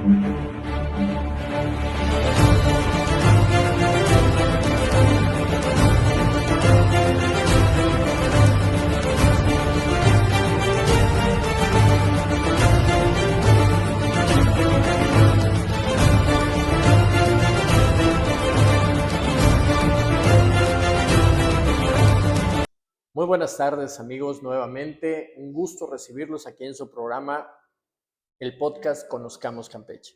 Muy buenas tardes, amigos, nuevamente. Un gusto recibirlos aquí en su programa, el podcast Conozcamos Campeche.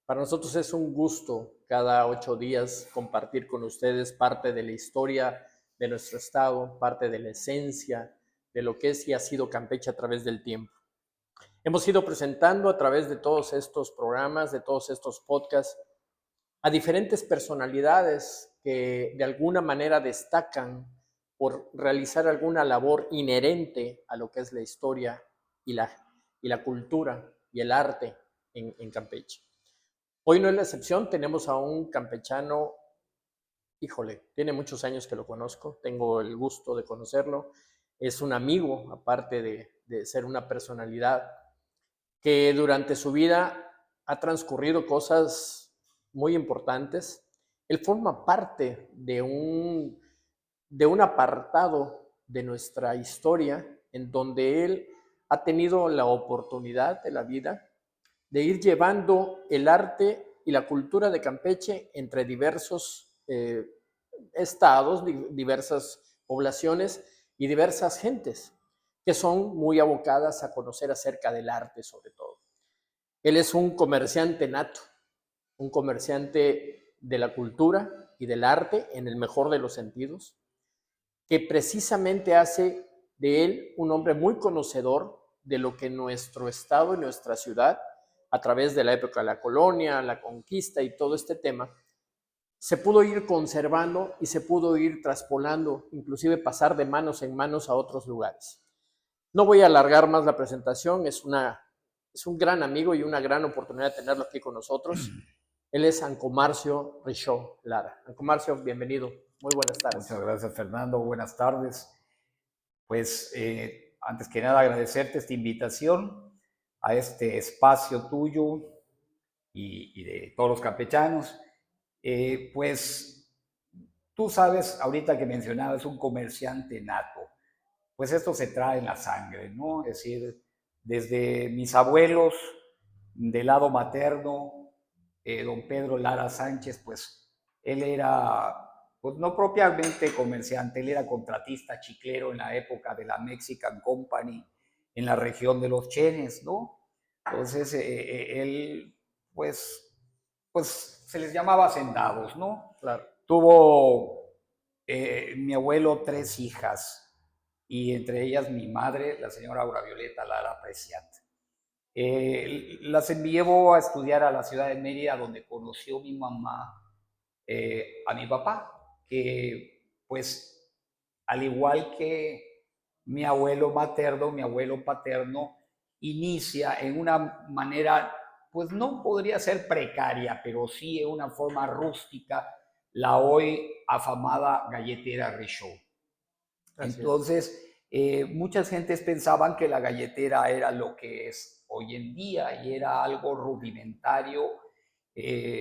Para nosotros es un gusto cada 8 días compartir con ustedes parte de la historia de nuestro estado, parte de la esencia de lo que es y ha sido Campeche a través del tiempo. Hemos ido presentando a través de todos estos programas, de todos estos podcasts, a diferentes personalidades que de alguna manera destacan por realizar alguna labor inherente a lo que es la historia y la cultura y el arte en Campeche. Hoy no es la excepción, tenemos a un campechano, híjole, tiene muchos años que lo conozco, tengo el gusto de conocerlo, es un amigo, aparte de ser una personalidad, que durante su vida ha transcurrido cosas muy importantes. Él forma parte de un apartado de nuestra historia en donde él ha tenido la oportunidad de la vida de ir llevando el arte y la cultura de Campeche entre diversos estados, diversas poblaciones y diversas gentes que son muy abocadas a conocer acerca del arte sobre todo. Él es un comerciante nato, un comerciante de la cultura y del arte en el mejor de los sentidos, que precisamente hace de él un hombre muy conocedor de lo que nuestro estado y nuestra ciudad, a través de la época de la colonia, la conquista y todo este tema, se pudo ir conservando y se pudo ir traspolando, inclusive pasar de manos en manos a otros lugares. No voy a alargar más la presentación, es un gran amigo y una gran oportunidad de tenerlo aquí con nosotros. Él es Ancomarcio Richaud Lara. Ancomarcio, bienvenido. Muy buenas tardes. Muchas gracias, Fernando. Buenas tardes. Pues antes que nada agradecerte esta invitación a este espacio tuyo y de todos los campechanos. Pues tú sabes, ahorita que mencionabas, un comerciante nato. Pues esto se trae en la sangre, ¿no? Es decir, desde mis abuelos, del lado materno, don Pedro Lara Sánchez, pues él era, pues no propiamente comerciante, él era contratista chiclero en la época de la Mexican Company en la región de los Chenes, ¿no? Entonces, él, pues se les llamaba hacendados, ¿no? Claro. Tuvo mi abuelo 3 hijas, y entre ellas mi madre, la señora Aura Violeta Lara Preciat. Las envió a estudiar a la ciudad de Mérida, donde conoció mi mamá a mi papá, que pues al igual que mi abuelo materno, mi abuelo paterno, inicia en una manera, pues no podría ser precaria, pero sí en una forma rústica, la hoy afamada galletera Richaud. Entonces, muchas gentes pensaban que la galletera era lo que es hoy en día y era algo rudimentario,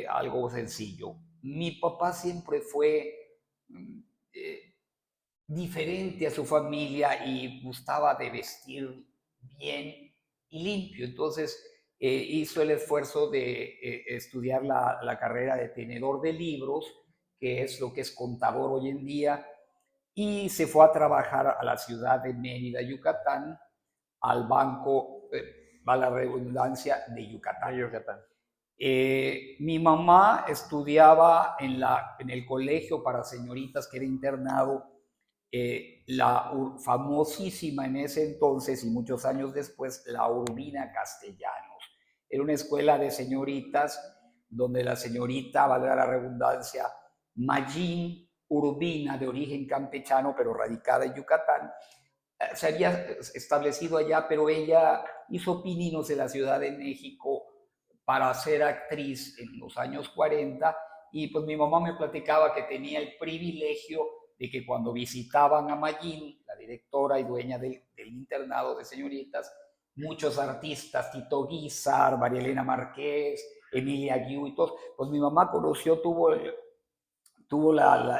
algo sencillo. Mi papá siempre fue diferente a su familia y gustaba de vestir bien y limpio. Entonces, hizo el esfuerzo de estudiar la carrera de tenedor de libros, que es lo que es contador hoy en día, y se fue a trabajar a la ciudad de Mérida, Yucatán, al banco, va la redundancia, de Yucatán. Mi mamá estudiaba en el colegio para señoritas, que era internado, la famosísima en ese entonces y muchos años después, la Urbina Castellanos. Era una escuela de señoritas donde la señorita, valga la redundancia, Magín Urbina, de origen campechano, pero radicada en Yucatán, se había establecido allá, pero ella hizo pininos en la Ciudad de México para ser actriz en los años 40, y pues mi mamá me platicaba que tenía el privilegio de que cuando visitaban a Magín, la directora y dueña del internado de señoritas, muchos artistas, Tito Guízar, María Elena Márquez, Emilia Guiú y todos. Pues mi mamá tuvo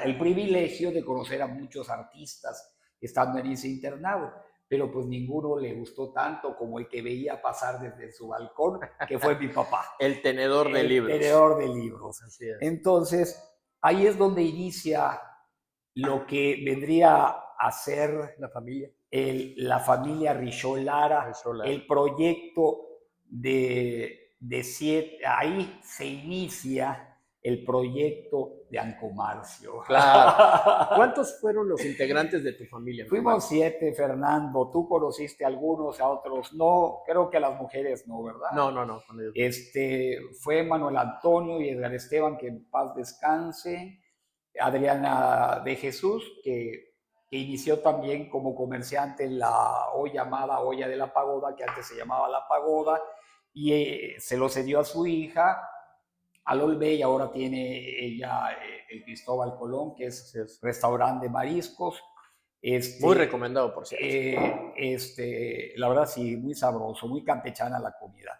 el privilegio de conocer a muchos artistas estando en ese internado, pero pues ninguno le gustó tanto como el que veía pasar desde su balcón, que fue mi papá. El tenedor de libros. El tenedor de libros. Así es. Entonces, ahí es donde inicia lo que vendría a ser La familia. la familia Richaud Lara, el proyecto de siete, ahí se inicia el proyecto de Ancomarcio. Claro. ¿Cuántos fueron los integrantes de tu familia? Fuimos 7, Fernando. Tú conociste a algunos, a otros no. Creo que a las mujeres no, ¿verdad? No. Fue Manuel Antonio y Edgar Esteban, que en paz descanse. Adriana de Jesús, que inició también como comerciante en la hoy llamada Olla de la Pagoda, que antes se llamaba La Pagoda, y se lo cedió a su hija, Alolbe, y ahora tiene ella el Cristóbal Colón, que es restaurante de mariscos. Muy recomendado, por cierto. La verdad, sí, muy sabroso, muy campechana la comida.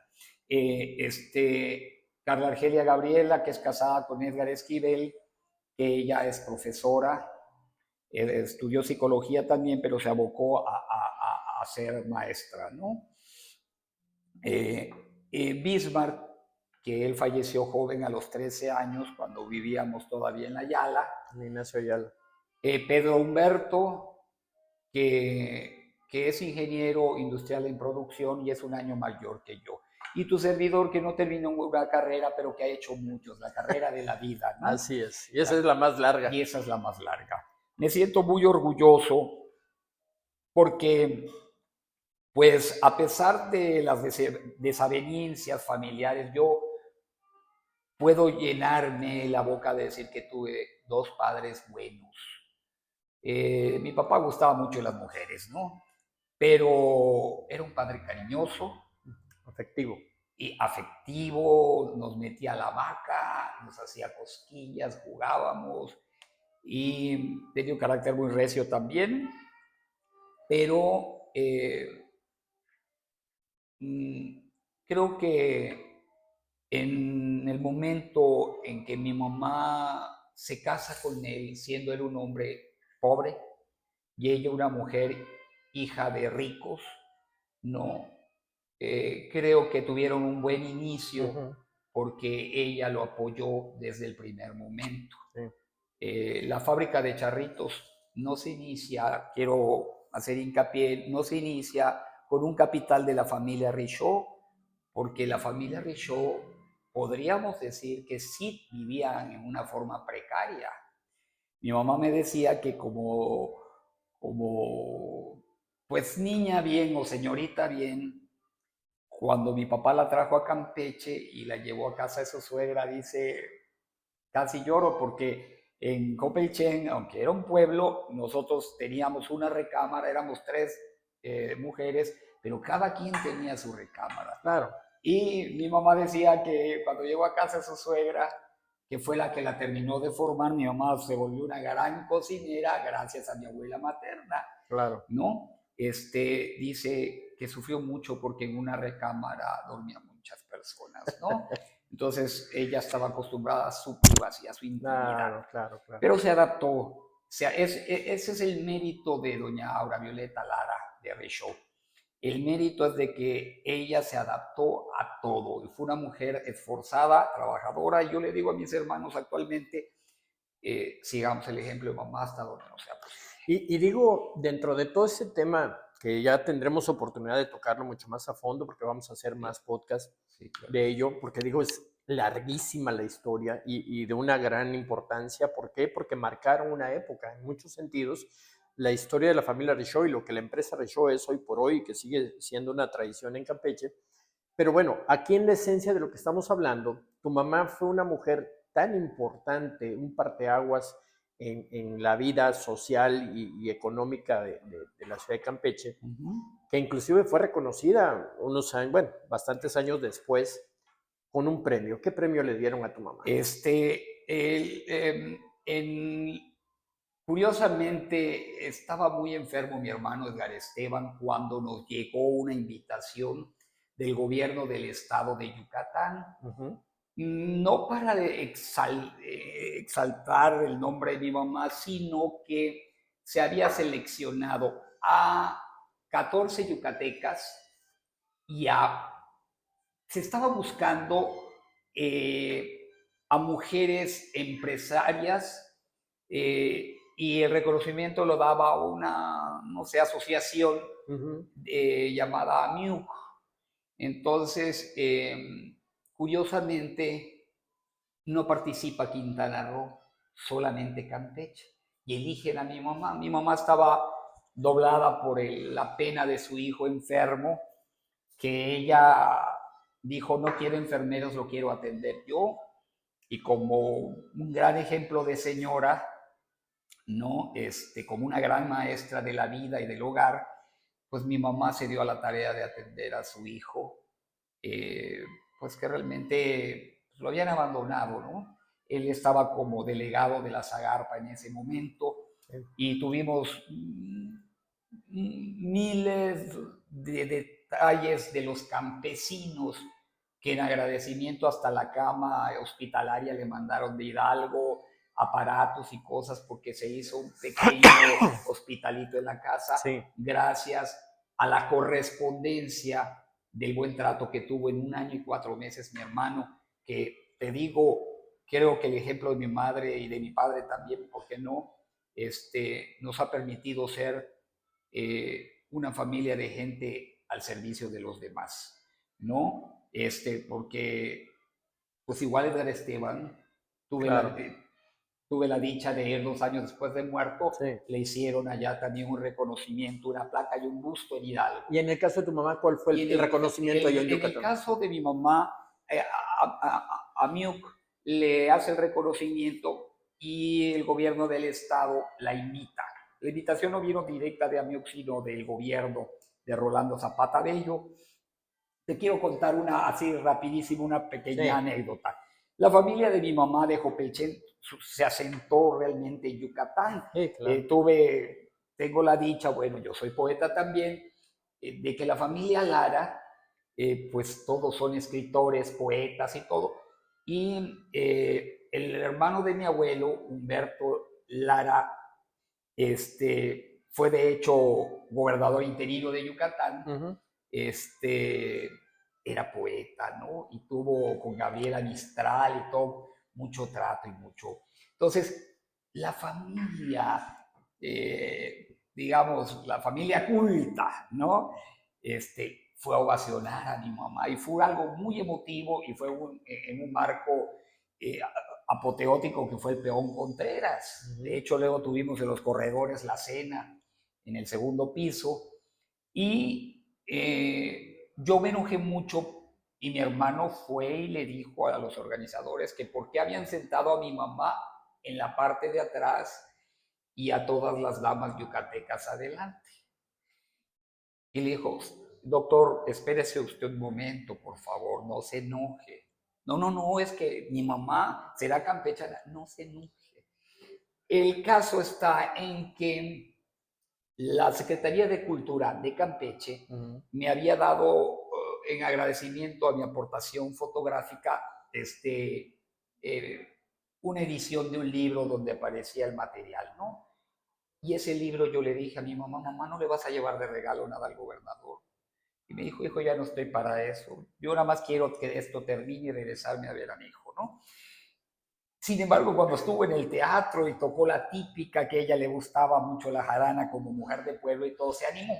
Carla Argelia Gabriela, que es casada con Edgar Esquivel, que ella es profesora, estudió psicología también, pero se abocó a ser maestra, ¿no? Bismarck, que él falleció joven a los 13 años, cuando vivíamos todavía en Ayala. Ignacio Ayala. Pedro Humberto, que es ingeniero industrial en producción y es un año mayor que yo. Y tu servidor, que no terminó una carrera, pero que ha hecho muchos, la carrera de la vida, ¿no? Así es, y esa es la más larga. Y esa es la más larga. Me siento muy orgulloso porque, pues, a pesar de las desavenencias familiares, yo puedo llenarme la boca de decir que tuve 2 padres buenos. Mi papá gustaba mucho de las mujeres, ¿no? Pero era un padre cariñoso. Afectivo. Y afectivo, nos metía a la hamaca, nos hacía cosquillas, jugábamos, y tenía un carácter muy recio también, pero creo que en el momento en que mi mamá se casa con él, siendo él un hombre pobre y ella una mujer hija de ricos, no, creo que tuvieron un buen inicio porque ella lo apoyó desde el primer momento. Sí. La fábrica de charritos no se inicia, quiero hacer hincapié, no se inicia con un capital de la familia Richaud, porque la familia Richaud podríamos decir que sí vivían en una forma precaria. Mi mamá me decía que como pues niña bien o señorita bien, cuando mi papá la trajo a Campeche y la llevó a casa de su suegra, dice, casi lloro porque en Copelchen, aunque era un pueblo, nosotros teníamos una recámara, éramos 3 mujeres, pero cada quien tenía su recámara. Claro. Y mi mamá decía que cuando llegó a casa de su suegra, que fue la que la terminó de formar, mi mamá se volvió una gran cocinera gracias a mi abuela materna. Claro. ¿No? Dice que sufrió mucho porque en una recámara dormían muchas personas, ¿no? Entonces ella estaba acostumbrada a su privacidad, a su intimidad. Claro. Pero se adaptó. O sea, ese es el mérito de doña Aura Violeta Lara de Richaud. El mérito es de que ella se adaptó a todo y fue una mujer esforzada, trabajadora. Y yo le digo a mis hermanos actualmente, sigamos el ejemplo de mamá hasta donde no sea posible. Y digo, dentro de todo ese tema, que ya tendremos oportunidad de tocarlo mucho más a fondo, porque vamos a hacer más podcasts de ello, porque digo, es larguísima la historia y de una gran importancia. ¿Por qué? Porque marcaron una época, en muchos sentidos, la historia de la familia Richaud y lo que la empresa Richaud es hoy por hoy, que sigue siendo una tradición en Campeche. Pero bueno, aquí en la esencia de lo que estamos hablando, tu mamá fue una mujer tan importante, un parteaguas en la vida social y económica de la ciudad de Campeche, que inclusive fue reconocida bastantes años después con un premio. ¿Qué premio le dieron a tu mamá? Curiosamente, estaba muy enfermo mi hermano Edgar Esteban cuando nos llegó una invitación del gobierno del estado de Yucatán, no para exaltar el nombre de mi mamá, sino que se había seleccionado a 14 yucatecas y se estaba buscando a mujeres empresarias, y el reconocimiento lo daba una, no sé, asociación llamada AMIUC. Entonces, curiosamente, no participa Quintana Roo, solamente Campeche. Y eligen a mi mamá. Mi mamá estaba doblada por la pena de su hijo enfermo, que ella dijo, no quiero enfermeros, lo quiero atender yo. Y como un gran ejemplo de señora, ¿no? Como una gran maestra de la vida y del hogar, pues mi mamá se dio a la tarea de atender a su hijo, pues que realmente lo habían abandonado, ¿no? Él estaba como delegado de la Zagarpa en ese momento y tuvimos miles de detalles de los campesinos que en agradecimiento hasta la cama hospitalaria le mandaron de Hidalgo aparatos y cosas porque se hizo un pequeño hospitalito en la casa, sí, gracias a la correspondencia del buen trato que tuvo en 1 año y 4 meses mi hermano, que te digo, creo que el ejemplo de mi madre y de mi padre también, ¿por qué no? Nos ha permitido ser una familia de gente al servicio de los demás, ¿no? Porque, pues igual Edgar Esteban, tuve claro. tuve la dicha de ir 2 años después de muerto, Sí. le hicieron allá también un reconocimiento, una placa y un busto en Hidalgo. Y en el caso de tu mamá, ¿cuál fue el reconocimiento allá en Yucatán? En el caso de mi mamá, a MIUC le hace el reconocimiento y el gobierno del estado la invita. La invitación no vino directa de AMIUC, sino del gobierno de Rolando Zapata Bello. Te quiero contar una así rapidísimo, una pequeña anécdota. La familia de mi mamá de Jopelchen se asentó realmente en Yucatán. Sí, claro. Tengo la dicha, bueno, yo soy poeta también, de que la familia Lara, pues todos son escritores, poetas y todo. Y el hermano de mi abuelo, Humberto Lara, fue de hecho gobernador interino de Yucatán. Era poeta, ¿no? Y tuvo con Gabriela Mistral y todo mucho trato y mucho. Entonces, la familia, digamos, la familia culta, ¿no? Fue a ovacionar a mi mamá y fue algo muy emotivo y fue en un marco apoteótico que fue el Peón Contreras. De hecho, luego tuvimos en los corredores la cena en el segundo piso y yo me enojé mucho y mi hermano fue y le dijo a los organizadores que por qué habían sentado a mi mamá en la parte de atrás y a todas las damas yucatecas adelante. Y le dijo, doctor, espérese usted un momento, por favor, no se enoje. No, es que mi mamá será campechana, no se enoje. El caso está en que la Secretaría de Cultura de Campeche me había dado, en agradecimiento a mi aportación fotográfica, una edición de un libro donde aparecía el material, ¿no? Y ese libro yo le dije a mi mamá, mamá, ¿no le vas a llevar de regalo nada al gobernador? Y me dijo, hijo, ya no estoy para eso. Yo nada más quiero que esto termine y regresarme a ver a mi hijo, ¿no? Sin embargo, cuando estuvo en el teatro y tocó la típica, que a ella le gustaba mucho la jarana como mujer de pueblo y todo, se animó.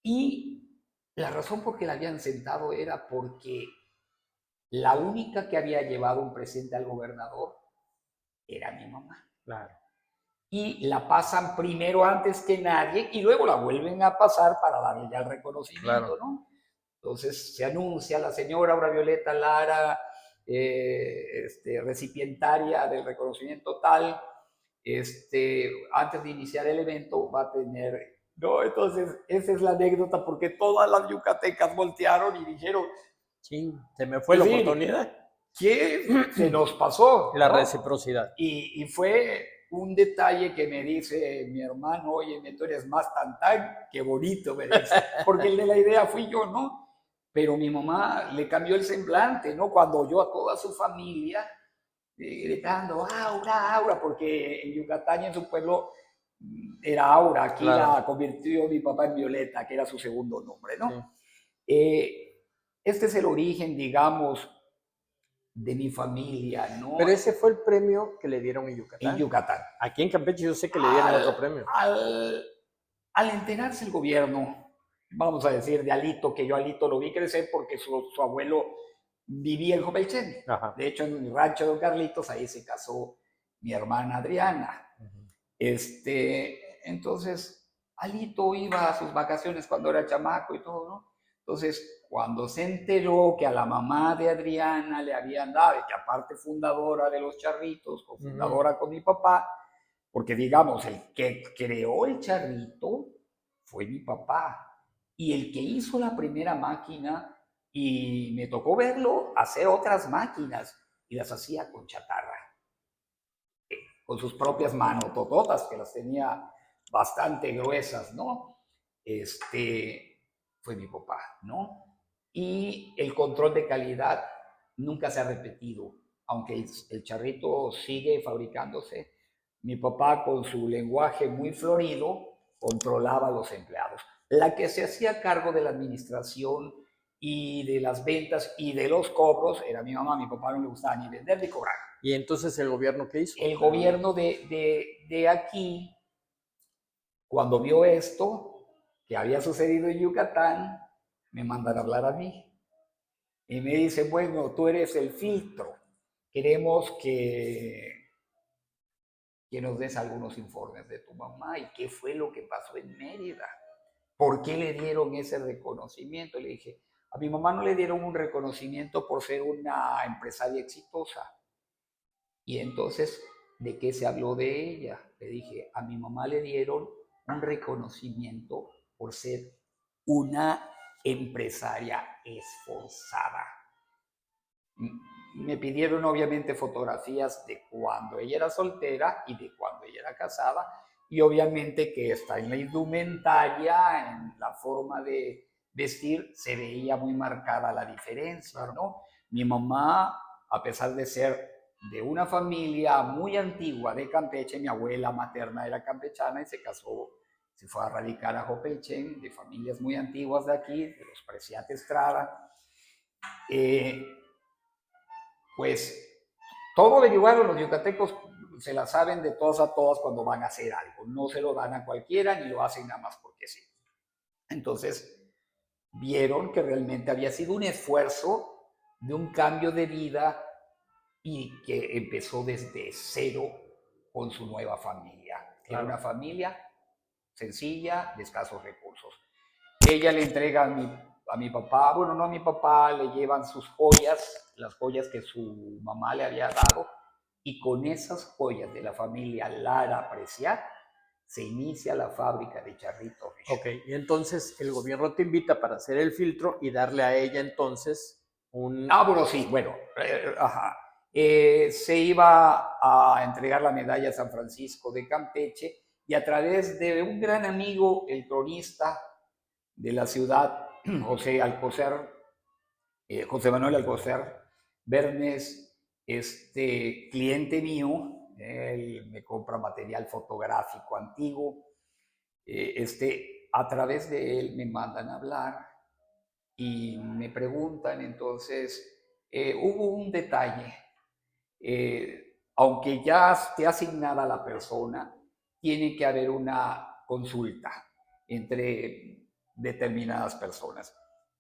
Y la razón por que la habían sentado era porque la única que había llevado un presente al gobernador era mi mamá. Claro. Y la pasan primero antes que nadie y luego la vuelven a pasar para darle ya el reconocimiento, ¿no? Entonces se anuncia la señora Aura Violeta Lara, recipientaria del reconocimiento tal, antes de iniciar el evento va a tener, ¿no? Entonces esa es la anécdota porque todas las yucatecas voltearon y dijeron, sí, se me fue la oportunidad. ¿Qué se nos pasó? La ¿no? reciprocidad. Y fue un detalle que me dice mi hermano: oye, tú eres más tantán, qué bonito, me dice, porque el de la idea fui yo, ¿no? Pero mi mamá le cambió el semblante, ¿no? Cuando oyó a toda su familia gritando, Aura, Aura, porque en Yucatán y en su pueblo era Aura, aquí Claro. la convirtió mi papá en Violeta, que era su segundo nombre, ¿no? Sí. Este es el origen, digamos, de mi familia, ¿no? Pero ese fue el premio que le dieron en Yucatán. En Yucatán. Aquí en Campeche yo sé que le dieron otro premio. Al enterarse el gobierno, vamos a decir, de Alito, que yo Alito lo vi crecer porque su abuelo vivía en Jopelchen. Ajá. De hecho, en el rancho de Don Carlitos, ahí se casó mi hermana Adriana. Entonces, Alito iba a sus vacaciones cuando era chamaco y todo, ¿no? Entonces, cuando se enteró que a la mamá de Adriana le habían dado, que aparte fundadora de los Charritos, cofundadora con mi papá, porque digamos, el que creó el Charrito fue mi papá. Y el que hizo la primera máquina, y me tocó verlo hacer otras máquinas, y las hacía con chatarra, con sus propias manos, tototas, que las tenía bastante gruesas, ¿no? Fue mi papá, ¿no? Y el control de calidad nunca se ha repetido, aunque el charrito sigue fabricándose. Mi papá, con su lenguaje muy florido, controlaba a los empleados. La que se hacía cargo de la administración y de las ventas y de los cobros era mi mamá. Mi papá no le gustaba ni vender ni cobrar. ¿Y entonces el gobierno qué hizo? El gobierno de aquí, cuando vio esto que había sucedido en Yucatán, me mandan a hablar a mí. Y me dice, bueno, tú eres el filtro. Queremos que nos des algunos informes de tu mamá y qué fue lo que pasó en Mérida. ¿Por qué le dieron ese reconocimiento? Le dije, a mi mamá no le dieron un reconocimiento por ser una empresaria exitosa. Y entonces, ¿de qué se habló de ella? Le dije, a mi mamá le dieron un reconocimiento por ser una empresaria esforzada. Me pidieron obviamente fotografías de cuando ella era soltera y de cuando ella era casada, y obviamente que está en la indumentaria, en la forma de vestir, se veía muy marcada la diferencia, ¿no? Mi mamá, a pesar de ser de una familia muy antigua de Campeche, mi abuela materna era campechana y se casó, se fue a radicar a Jopelchen, de familias muy antiguas de aquí, de los Preciat Estrada. Pues todo de Yucatán, los yucatecos se la saben de todas a todas cuando van a hacer algo. No se lo dan a cualquiera ni lo hacen nada más porque sí. Entonces, vieron que realmente había sido un esfuerzo de un cambio de vida y que empezó desde cero con su nueva familia. Era una familia sencilla, de escasos recursos. Ella le entrega a mi papá, bueno, no a mi papá, le llevan sus joyas, las joyas que su mamá le había dado, y con esas joyas de la familia Lara Preciat se inicia la fábrica de Charrito Richo. Ok, y entonces el gobierno te invita para hacer el filtro y darle a ella entonces un... Ah, bueno, sí, bueno, se iba a entregar la medalla a San Francisco de Campeche, y a través de un gran amigo, el cronista de la ciudad, José Manuel Alcocer Bernes, cliente mío, él me compra material fotográfico antiguo, a través de él me mandan a hablar y me preguntan. Entonces, hubo un detalle, aunque ya esté asignada la persona, tiene que haber una consulta entre determinadas personas.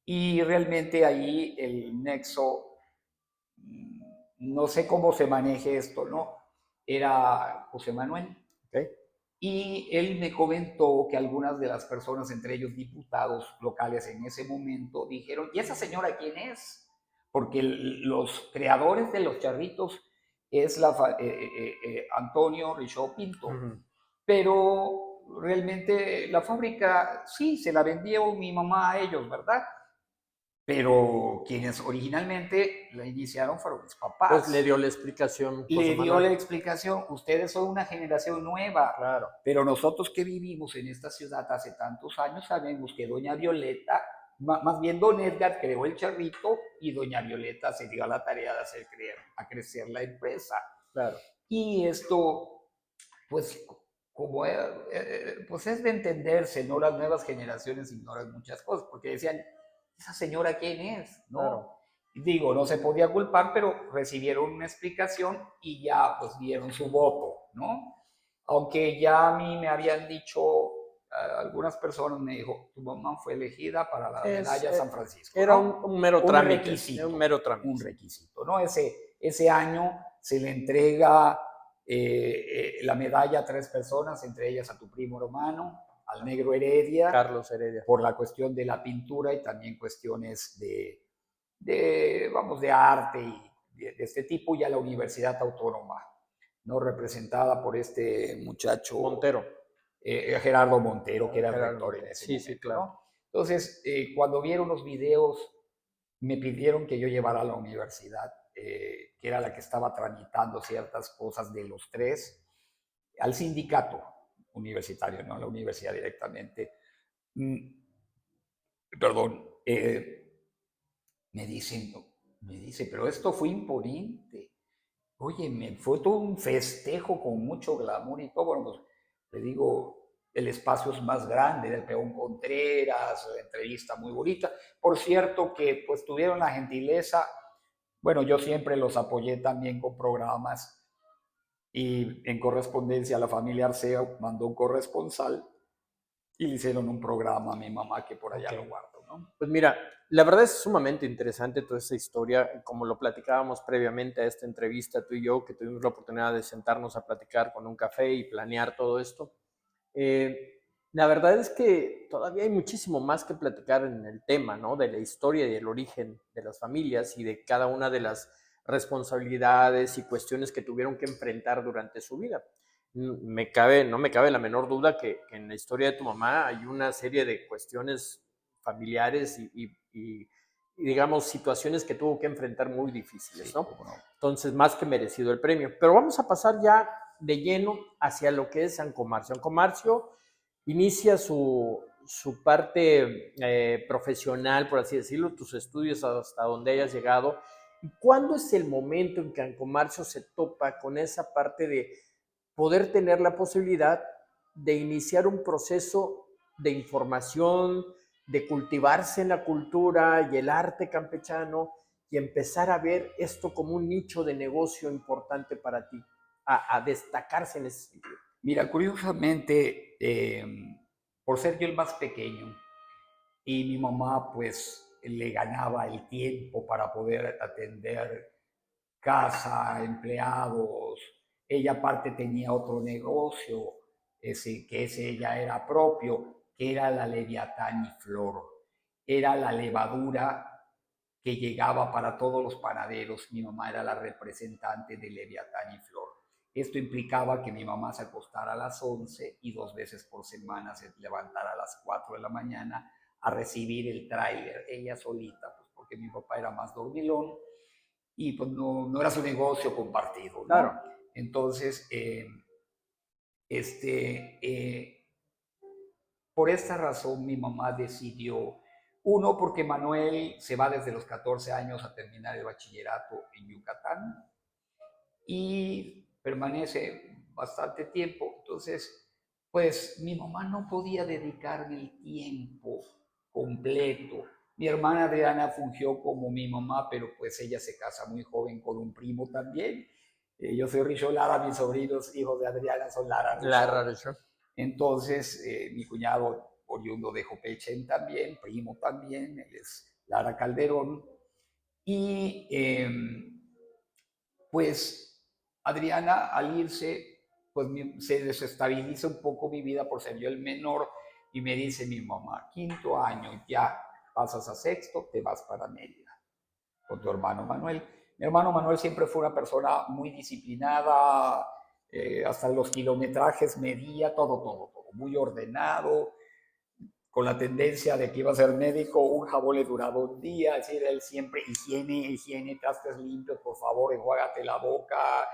Y realmente ahí el nexo, no sé cómo se maneje esto, ¿no? Era José Manuel. Okay. Y él me comentó que algunas de las personas, entre ellos diputados locales en ese momento, dijeron, ¿y esa señora quién es? Porque los creadores de los charritos es Antonio Richaud Pinto. Pero realmente la fábrica sí se la vendió mi mamá a ellos, ¿verdad? pero quienes originalmente la iniciaron fueron mis papás. Pues le dio la explicación. Le dio la explicación, ustedes son una generación nueva, Claro. pero nosotros que vivimos en esta ciudad hace tantos años sabemos que doña Violeta, más bien don Edgar creó el charrito y doña Violeta se dio a la tarea de hacer crecer la empresa. Claro. Y esto, pues, como pues es de entenderse, ¿no? Las nuevas generaciones ignoran muchas cosas, porque decían, ¿esa señora quién es? ¿no? Claro. Digo, no se podía culpar, pero recibieron una explicación y ya pues dieron su voto, ¿no? Aunque ya a mí me habían dicho, algunas personas me dijo, tu mamá fue elegida para la medalla San Francisco. Era ¿no? un mero trámite. Requisito, era un mero trámite. Un requisito, ¿no? Ese año se le entrega la medalla a 3 personas, entre ellas a tu primo hermano, al negro Heredia. Carlos Heredia. Por la cuestión de la pintura y también cuestiones de arte y de este tipo, y a la Universidad Autónoma, ¿no? Representada por este muchacho Montero. Gerardo Montero, que era el rector en ese momento. Sí, claro. ¿no? Entonces, cuando vieron los videos, me pidieron que yo llevara a la universidad, que era la que estaba tramitando ciertas cosas de los 3, al sindicato universitario, no a la universidad directamente. Perdón, me dice, pero esto fue imponente. Oye, fue todo un festejo con mucho glamour y todo. Bueno, pues le digo, el espacio es más grande, del Peón Contreras, la entrevista muy bonita. Por cierto que pues tuvieron la gentileza, bueno, yo siempre los apoyé también con programas y en correspondencia la familia Arceo mandó un corresponsal y le hicieron un programa a mi mamá que por allá lo guardo, ¿no? Pues mira, la verdad es sumamente interesante toda esta historia, como lo platicábamos previamente a esta entrevista tú y yo, que tuvimos la oportunidad de sentarnos a platicar con un café y planear todo esto. La verdad es que todavía hay muchísimo más que platicar en el tema, ¿no? De la historia y el origen de las familias y de cada una de las responsabilidades y cuestiones que tuvieron que enfrentar durante su vida. No me cabe la menor duda que en la historia de tu mamá hay una serie de cuestiones familiares y digamos, situaciones que tuvo que enfrentar muy difíciles, ¿no? Sí, no. Entonces, más que merecido el premio. Pero vamos a pasar ya de lleno hacia lo que es San Comarcio. San Comarcio inicia su parte profesional, por así decirlo, tus estudios hasta donde hayas llegado. ¿Y cuándo es el momento en que San Comarcio se topa con esa parte de poder tener la posibilidad de iniciar un proceso de información, de cultivarse en la cultura y el arte campechano y empezar a ver esto como un nicho de negocio importante para ti, a destacarse en ese sentido? Mira, curiosamente, por ser yo el más pequeño y mi mamá pues le ganaba el tiempo para poder atender casa, empleados, ella aparte tenía otro negocio, que ese ya era propio, que era la Leviatán y Flor. Era la levadura que llegaba para todos los panaderos. Mi mamá era la representante de Leviatán y Flor. Esto implicaba que mi mamá se acostara a las 11 y 2 veces por semana se levantara a las 4 de la mañana a recibir el tráiler, ella solita, pues porque mi papá era más dormilón y pues no era su negocio compartido, ¿no? Claro. Entonces, por esta razón mi mamá decidió, uno, porque Manuel se va desde los 14 años a terminar el bachillerato en Yucatán y permanece bastante tiempo. Entonces, pues mi mamá no podía dedicarme el tiempo completo. Mi hermana Adriana fungió como mi mamá, pero pues ella se casa muy joven con un primo también. Yo soy Richo Lara, mis sobrinos, hijos de Adriana, son Lara Richo. Lara Richo. Entonces, mi cuñado oriundo de Jopechen también, primo también, él es Lara Calderón. Y pues Adriana al irse, pues se desestabiliza un poco mi vida por ser yo el menor y me dice mi mamá, 5º año ya pasas a 6º, te vas para Mérida con tu hermano Manuel. Mi hermano Manuel siempre fue una persona muy disciplinada, hasta los kilometrajes medía, todo, muy ordenado, con la tendencia de que iba a ser médico, un jabón le duraba un día, es decir, él siempre, higiene, trastes limpios, por favor, enjuágate la boca,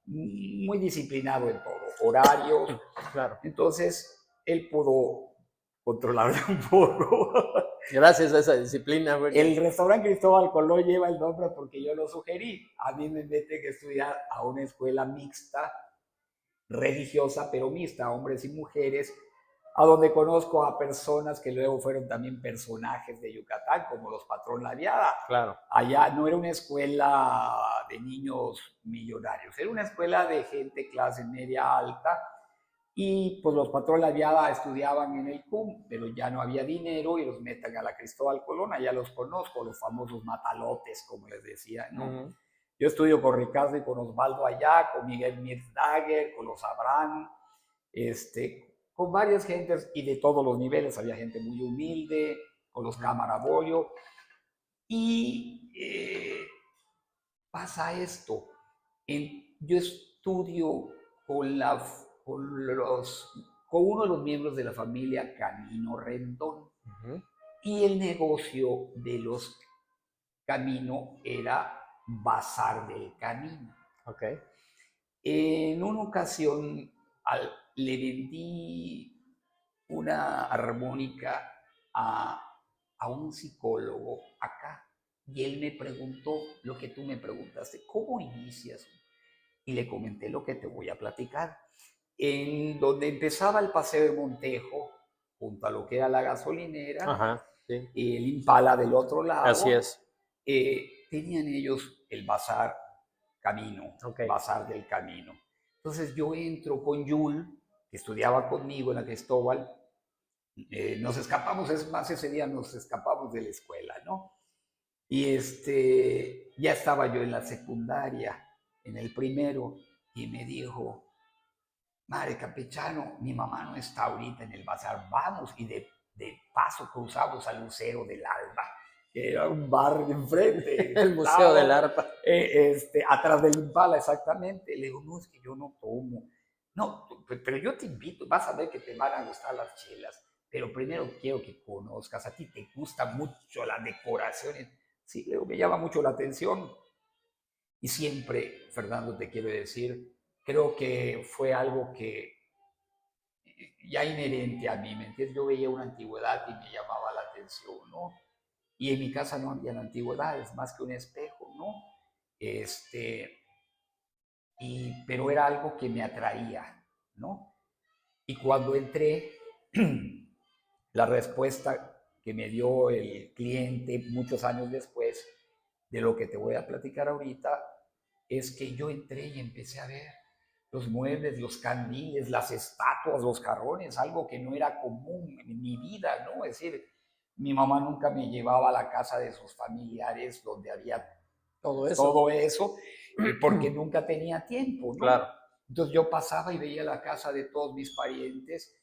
muy disciplinado en todo, horarios. Claro. Entonces, él pudo controlarlo un poco. Gracias a esa disciplina. El restaurante Cristóbal Colón lleva el nombre porque yo lo sugerí. A mí me meten que estudiar a una escuela mixta, religiosa, pero mixta, hombres y mujeres, a donde conozco a personas que luego fueron también personajes de Yucatán, como los Patrón La Diada. Claro. Allá no era una escuela de niños millonarios, era una escuela de gente clase media alta, y pues los Patrón La Diada estudiaban en el CUM, pero ya no había dinero y los meten a la Cristóbal Colón. Allá los conozco, los famosos matalotes, como les decía, ¿no? Yo estudio con Ricardo y con Osvaldo allá, con Miguel Mirdaguer, con los Abraham, con varias gentes y de todos los niveles. Había gente muy humilde, con los Cámara Bollo. Y pasa esto. Yo estudio con uno de los miembros de la familia Camino Rendón. Y el negocio de los Camino era Bazar del Camino. Okay. En una ocasión le vendí una armónica a un psicólogo acá, y él me preguntó lo que tú me preguntaste: ¿cómo inicias? Y le comenté lo que te voy a platicar. En donde empezaba el Paseo de Montejo, junto a lo que era la gasolinera, ajá, sí, el Impala del otro lado. Así es. Tenían ellos el Bazar Camino, Okay. Bazar del Camino. Entonces yo entro con Yul, que estudiaba conmigo en la Cristóbal. Nos escapamos, es más, ese día nos escapamos de la escuela, ¿no? Y ya estaba yo en la secundaria, en el primero, y me dijo: madre campechano, mi mamá no está ahorita en el bazar, vamos. Y de paso cruzamos al Museo del Alba, que era un bar de enfrente. El Museo del Arpa. Atrás del Impala, exactamente. Le digo: no, es que yo no tomo. No, pero yo te invito, vas a ver que te van a gustar las chelas, pero primero quiero que conozcas, a ti te gusta mucho las decoraciones. Sí, luego me llama mucho la atención. Y siempre, Fernando, te quiero decir, creo que fue algo que ya inherente a mí, ¿me entiendes? Yo veía una antigüedad y me llamaba la atención, ¿no? Y en mi casa no había antigüedades, más que un espejo, ¿no? Pero era algo que me atraía, ¿no? Y cuando entré, la respuesta que me dio el cliente muchos años después de lo que te voy a platicar ahorita es que yo entré y empecé a ver los muebles, los candiles, las estatuas, los jarrones, algo que no era común en mi vida, ¿no? Es decir, mi mamá nunca me llevaba a la casa de sus familiares donde había todo eso porque nunca tenía tiempo, ¿no? Claro. Entonces yo pasaba y veía la casa de todos mis parientes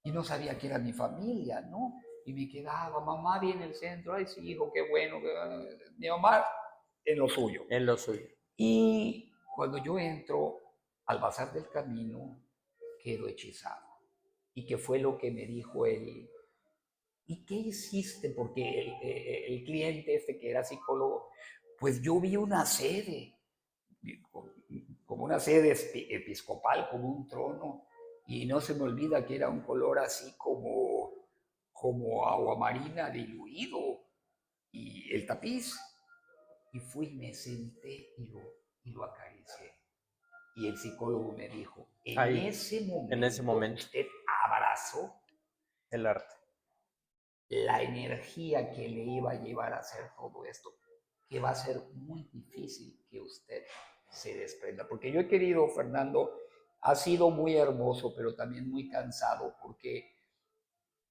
y no sabía que era mi familia, ¿no? Y me quedaba: mamá viene el centro, ay sí, hijo, qué bueno, mi mamá en lo suyo. En lo suyo. Y cuando yo entro al Bazar del Camino, quedo hechizado. ¿Y qué fue lo que me dijo él? ¿Y qué hiciste? Porque el cliente que era psicólogo, pues yo vi una sede, como una sede episcopal, como un trono, y no se me olvida que era un color así como aguamarina diluido, y el tapiz. Y fui, me senté y lo acaricié. Y el psicólogo me dijo: en ese momento usted abrazó el arte, la energía que le iba a llevar a hacer todo esto, que va a ser muy difícil que usted se desprenda. Porque yo he querido, Fernando, ha sido muy hermoso, pero también muy cansado, porque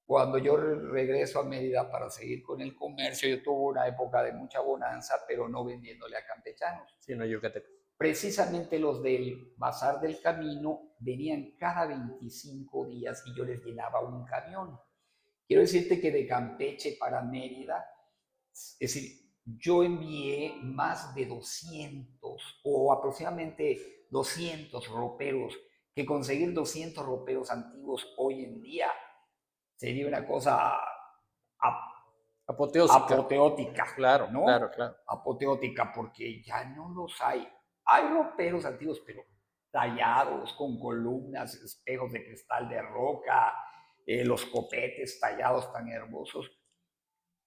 cuando yo regreso a Mérida para seguir con el comercio, yo tuve una época de mucha bonanza, pero no vendiéndole a campechanos, sino yucatecos. Precisamente los del Bazar del Camino venían cada 25 días y yo les llenaba un camión. Quiero decirte que de Campeche para Mérida, es decir, yo envié más de 200 o aproximadamente 200 roperos, que conseguir 200 roperos antiguos hoy en día sería una cosa Apoteósica. apoteótica, Claro, ¿no? claro, claro. Apoteótica, porque ya no los hay. Hay roperos antiguos, pero tallados con columnas, espejos de cristal de roca, los copetes tallados tan hermosos.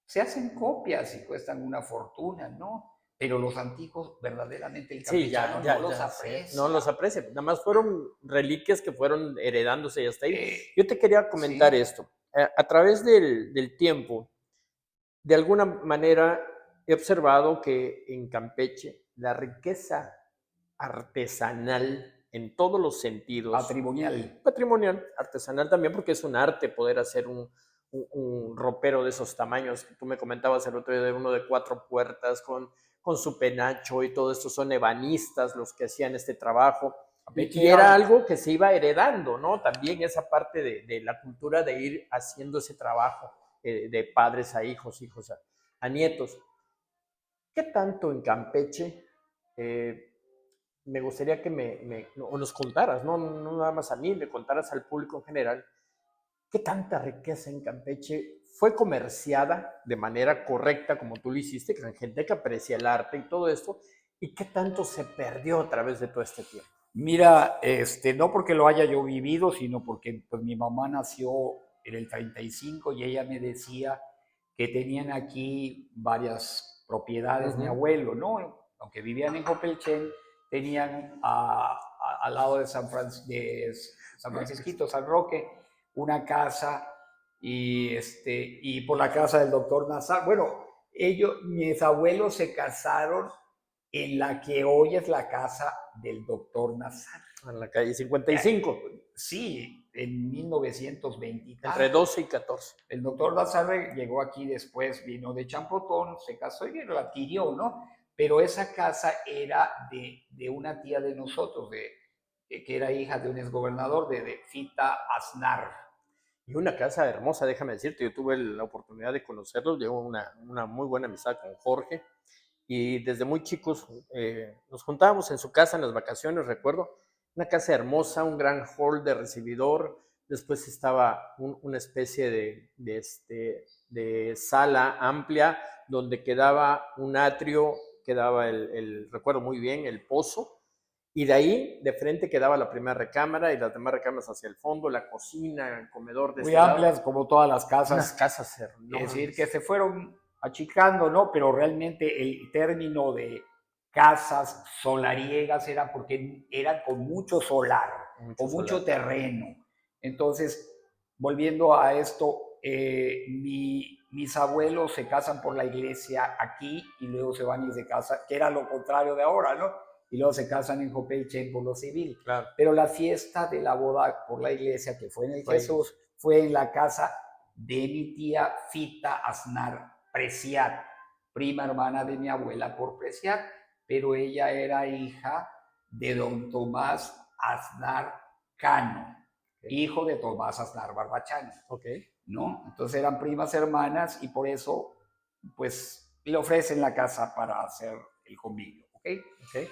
Se hacen copias y cuestan una fortuna, ¿no? Pero los antiguos, verdaderamente, el Sí, campechano no los no aprecia. los aprecia. Nada más fueron reliquias que fueron heredándose y hasta ahí. Eh, Yo te quería comentar sí, esto. A través del tiempo, de alguna manera he observado que en Campeche la riqueza artesanal en todos los sentidos, patrimonial. patrimonial, artesanal también, porque es un arte poder hacer un ropero de esos tamaños. Tú me comentabas el otro día de uno de 4 puertas con su penacho y todo esto, son ebanistas los que hacían este trabajo. Campeche Y era era, algo que se iba heredando, ¿no? También esa parte de la cultura de ir haciendo ese trabajo de padres a hijos, hijos a nietos. ¿Qué tanto en Campeche? Me gustaría que o nos contaras, no nada más a mí, me contaras al público en general, ¿qué tanta riqueza en Campeche fue comerciada de manera correcta, como tú lo hiciste, con gente que aprecia el arte y todo esto? ¿Y qué tanto se perdió a través de todo este tiempo? mira, no porque lo haya yo vivido, sino porque pues, mi mamá nació en el 35 y ella me decía que tenían aquí varias propiedades, mi Ujú. abuelo, ¿no? Aunque vivían en Copelchen, tenían al lado de San Francisquito, San Roque, una casa y por la casa del doctor Nazar. Bueno, mis abuelos se casaron en la que hoy es la casa del doctor Nazar. En la calle 55, Sí, en 1920 y entre tantos. 12 y 14. El doctor Nazar llegó aquí después, vino de Champotón, se casó y la adquirió, ¿no? Pero esa casa era de una tía de nosotros, que era hija de un exgobernador, de Fita Aznar. Y una casa hermosa, déjame decirte, yo tuve la oportunidad de conocerlos, llevo una muy buena amistad con Jorge, y desde muy chicos nos juntábamos en su casa en las vacaciones, recuerdo, una casa hermosa, un gran hall de recibidor, después estaba una especie de sala amplia donde quedaba un atrio, quedaba recuerdo muy bien, el pozo, y de ahí, de frente, quedaba la primera recámara y las demás recámaras hacia el fondo, la cocina, el comedor de Muy este lado. amplias, como todas las Unas casas. casas Es decir, que enormes. se fueron achicando, ¿no? Pero realmente el término de casas solariegas era porque eran con mucho solar, Mucho con mucho solar. terreno. Entonces, volviendo a esto, mis abuelos se casan por la iglesia aquí y luego se van y se casan, que era lo contrario de ahora, ¿no? Y luego se casan en Jopelchen por lo civil. Claro. Pero la fiesta de la boda por la iglesia, que fue en el Fue Jesús, fue en la casa de mi tía Fita Aznar Preciat, prima hermana de mi abuela por Preciat, pero ella era hija de don Tomás Aznar Cano, hijo de Tomás Aznar Barbachano, Ok. ¿no? Entonces eran primas hermanas y por eso, pues, le ofrecen la casa para hacer el convivio, ¿ok? Ok.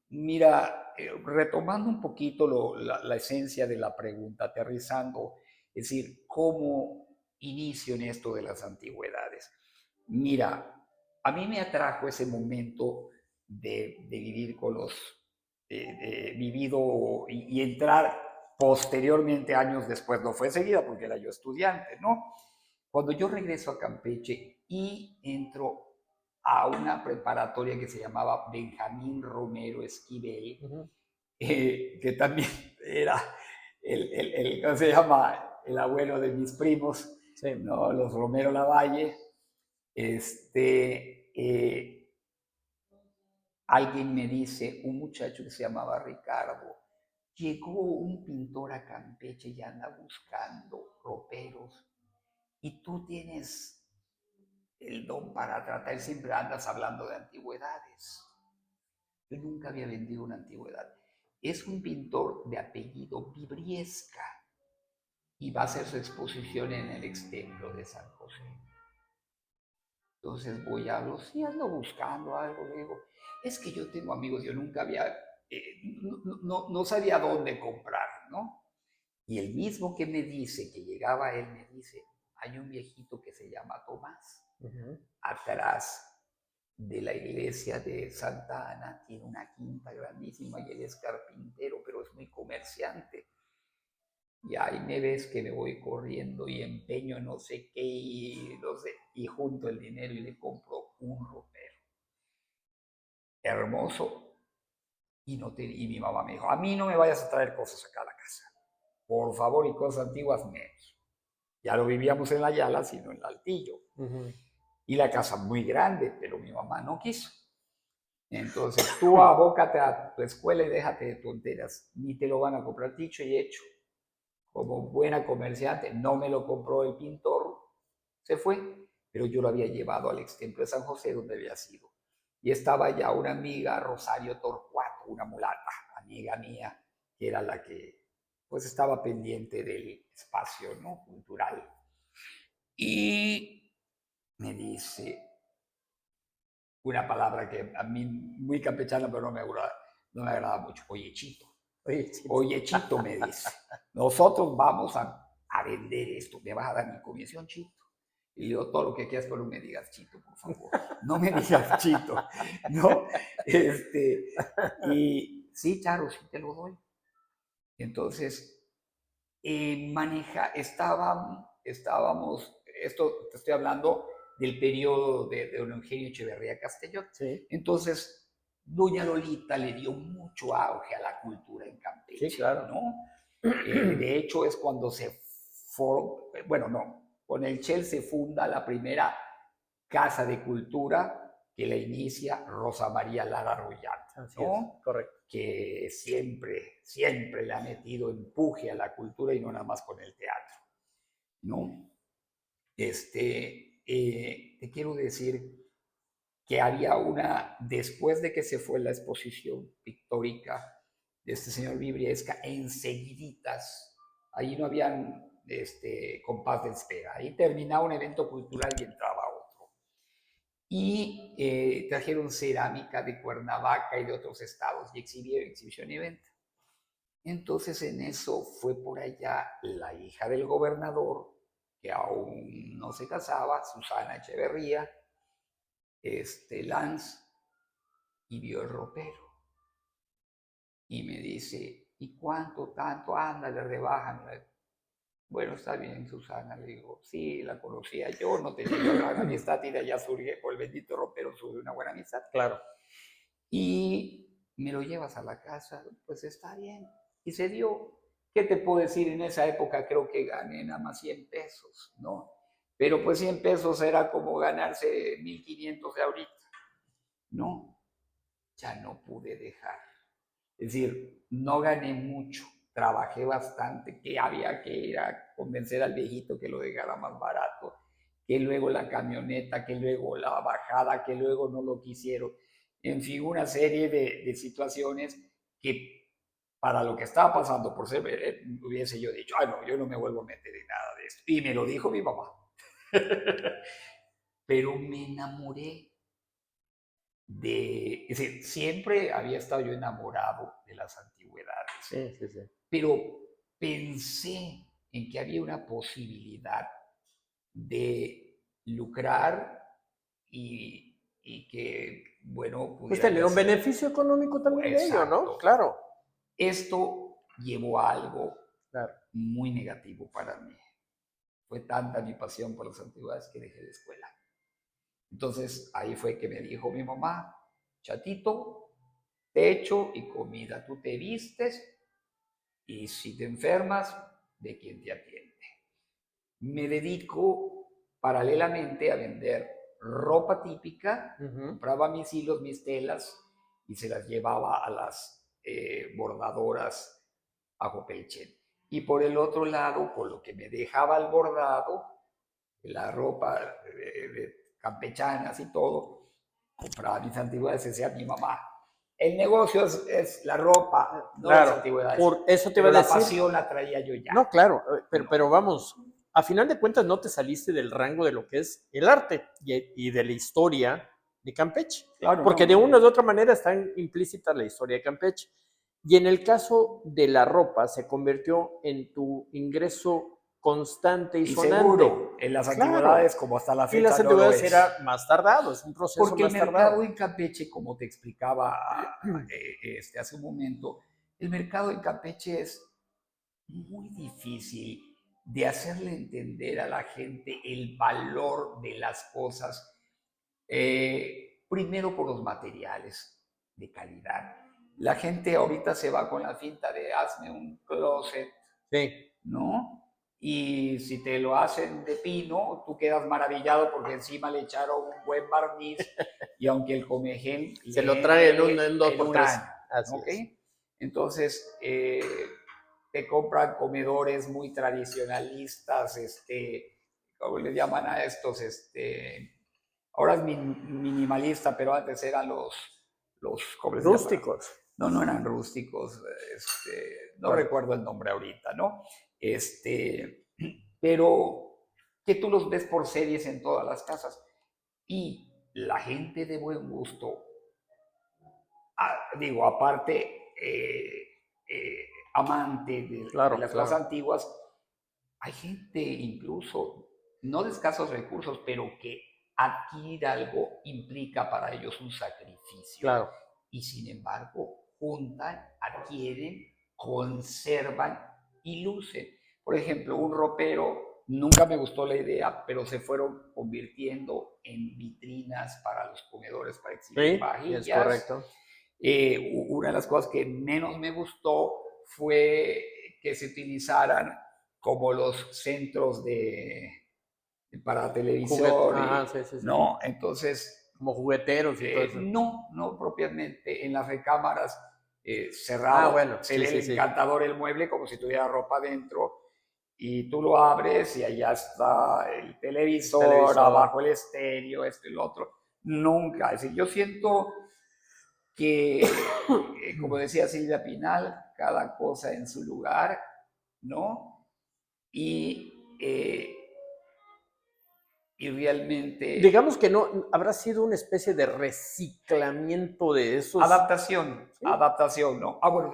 Mira, retomando un poquito la esencia de la pregunta, aterrizando, es decir, ¿cómo inicio en esto de las antigüedades? Mira, a mí me atrajo ese momento de vivir con vivido y entrar posteriormente, años después, no fue enseguida porque era yo estudiante, ¿no? Cuando yo regreso a Campeche y entro a una preparatoria que se llamaba Benjamín Romero Esquivel, que también era ¿cómo se llama? El abuelo de mis primos, Sí. ¿no? Los Romero Lavalle. Alguien me dice, un muchacho que se llamaba Ricardo, llegó un pintor a Campeche y anda buscando roperos, y tú tienes el don para tratar, siempre andas hablando de antigüedades. Yo nunca había vendido una antigüedad. Es un pintor de apellido Vibriesca y va a hacer su exposición en el ex-templo de San José. Entonces voy a hablar, sí, ando buscando algo, le digo, es que yo tengo amigos, yo nunca había, no sabía dónde comprar, ¿no? Y el mismo que me dice, que llegaba él, me dice, hay un viejito que se llama Tomás, atrás de la iglesia de Santa Ana, tiene una quinta grandísima y él es carpintero, pero es muy comerciante. Y ahí me ves que me voy corriendo y empeño no sé qué y no sé, y junto el dinero y le compro un ropero hermoso. Y mi mamá me dijo, a mí no me vayas a traer cosas acá a la casa, por favor, y cosas antiguas menos. Ya no vivíamos en la Yala, sino en el Altillo. Y la casa muy grande, pero mi mamá no quiso. Entonces, tú abócate a tu escuela y déjate de tonteras. Ni te lo van a comprar, dicho y hecho. Como buena comerciante, no me lo compró el pintor, se fue, pero yo lo había llevado al extemplo de San José, donde había sido. Y estaba ya una amiga, Rosario Torcuato, una mulata, amiga mía, que era la que pues estaba pendiente del espacio, ¿no?, cultural. Y me dice una palabra que a mí muy campechana, pero no me agrada mucho. Oye, Chito. Oye, Chito, me dice, nosotros vamos a vender esto, me vas a dar mi comisión, Chito. Y le digo, todo lo que quieras, pero no me digas Chito, por favor. No me digas Chito, ¿no? Y sí, Charo, sí te lo doy. Entonces, estábamos, esto te estoy hablando del periodo de don Eugenio Echeverría Castellón. Sí. Entonces, doña Lolita le dio mucho auge a la cultura en Campeche, sí, claro, ¿no? De hecho, es cuando con el Shell se funda la primera casa de cultura que la inicia Rosa María Lara Royal, ¿no? Correcto. Que siempre le ha metido empuje a la cultura y no nada más con el teatro, ¿no? Te quiero decir que había después de que se fue la exposición pictórica de este señor Vibriesca, enseguiditas, ahí no habían compás de espera, ahí terminaba un evento cultural y entraba otro. Y trajeron cerámica de Cuernavaca y de otros estados y exhibición y venta. Entonces en eso fue por allá la hija del gobernador, que aún no se casaba, Susana Echeverría, Lanz, y vio el ropero. Y me dice, ¿y cuánto, tanto? Ándale, rebájame. Bueno, está bien, Susana. Le digo, sí, la conocía yo, no tenía yo gran amistad y de allá surge, por el bendito ropero surge una buena amistad. Claro. Y me lo llevas a la casa, pues está bien. Y se dio. ¿Qué te puedo decir? En esa época creo que gané nada más 100 pesos, ¿no? Pero pues 100 pesos era como ganarse 1,500 de ahorita, ¿no? Ya no pude dejar. Es decir, no gané mucho, trabajé bastante, que había que ir a convencer al viejito que lo dejara más barato, que luego la camioneta, que luego la bajada, que luego no lo quisieron. En fin, una serie de situaciones que para lo que estaba pasando por ser, hubiese yo dicho, ay no, yo no me vuelvo a meter en nada de esto. Y me lo dijo mi mamá. Pero me enamoré es decir, siempre había estado yo enamorado de las antigüedades, sí. pero pensé en que había una posibilidad de lucrar y que, bueno, pues tener un beneficio económico también de ello, ¿no? Claro. Esto llevó a algo muy negativo para mí. Fue tanta mi pasión por las antigüedades que dejé de escuela. Entonces ahí fue que me dijo mi mamá, Chatito, techo y comida, tú te vistes y si te enfermas, ¿de quién te atiende? Me dedico paralelamente a vender ropa típica, compraba mis hilos, mis telas y se las llevaba a las bordadoras a Jopelchen. Y por el otro lado, por lo que me dejaba el bordado, la ropa de campechanas y todo, compraba mis antigüedades, decía mi mamá. El negocio es la ropa, no las antigüedades. Por eso te iba a decir. La pasión la traía yo ya. No, claro, pero vamos, a final de cuentas no te saliste del rango de lo que es el arte y de la historia de Campeche. Claro, porque de una u otra manera está implícita la historia de Campeche. Y en el caso de la ropa, se convirtió en tu ingreso constante y Y sonante. seguro, en las Claro. antigüedades, como hasta la Y las fecha no lo antigüedades es. era más tardado, es un proceso Porque el más mercado tardado. en Campeche, como te explicaba hace un momento, el mercado en Campeche es muy difícil de hacerle entender a la gente el valor de las cosas. Primero por los materiales de calidad. La gente ahorita se va con la finta de hazme un closet, Sí. ¿no? Y si te lo hacen de pino, tú quedas maravillado porque encima le echaron un buen barniz y aunque el comején Se lo trae en 2 por 3. año, Así ¿ok? es. Entonces, te compran comedores muy tradicionalistas, ¿cómo le llaman a estos? Ahora es minimalista, pero antes eran ¿cómo les llaman? Rústicos. No, no eran rústicos, no Bueno. recuerdo el nombre ahorita, ¿no? Pero que tú los ves por series en todas las casas. Y la gente de buen gusto, digo, aparte, amante Claro, de las claro. cosas antiguas, hay gente incluso, no de escasos recursos, pero que adquirir algo implica para ellos un sacrificio. Claro. Y sin embargo, juntan, adquieren, conservan y lucen. Por ejemplo, un ropero, nunca me gustó la idea, pero se fueron convirtiendo en vitrinas para los comedores para exhibir Sí, vajillas. es correcto. Una de las cosas que menos me gustó fue que se utilizaran como los centros para televisión, Ajá, sí, sí, sí. ¿no? Entonces, Como jugueteros y todo eso. no propiamente. En las recámaras cerrado, bueno, se sí, ve sí, sí. encantador el mueble como si tuviera ropa dentro y tú lo abres y allá está el televisor, abajo el estéreo, esto y lo otro. Nunca, es decir, yo siento que, como decía Silvia Pinal, cada cosa en su lugar, ¿no? Y realmente... Digamos que no, habrá sido una especie de reciclamiento de esos... Adaptación, ¿sí? adaptación, ¿no? Bueno,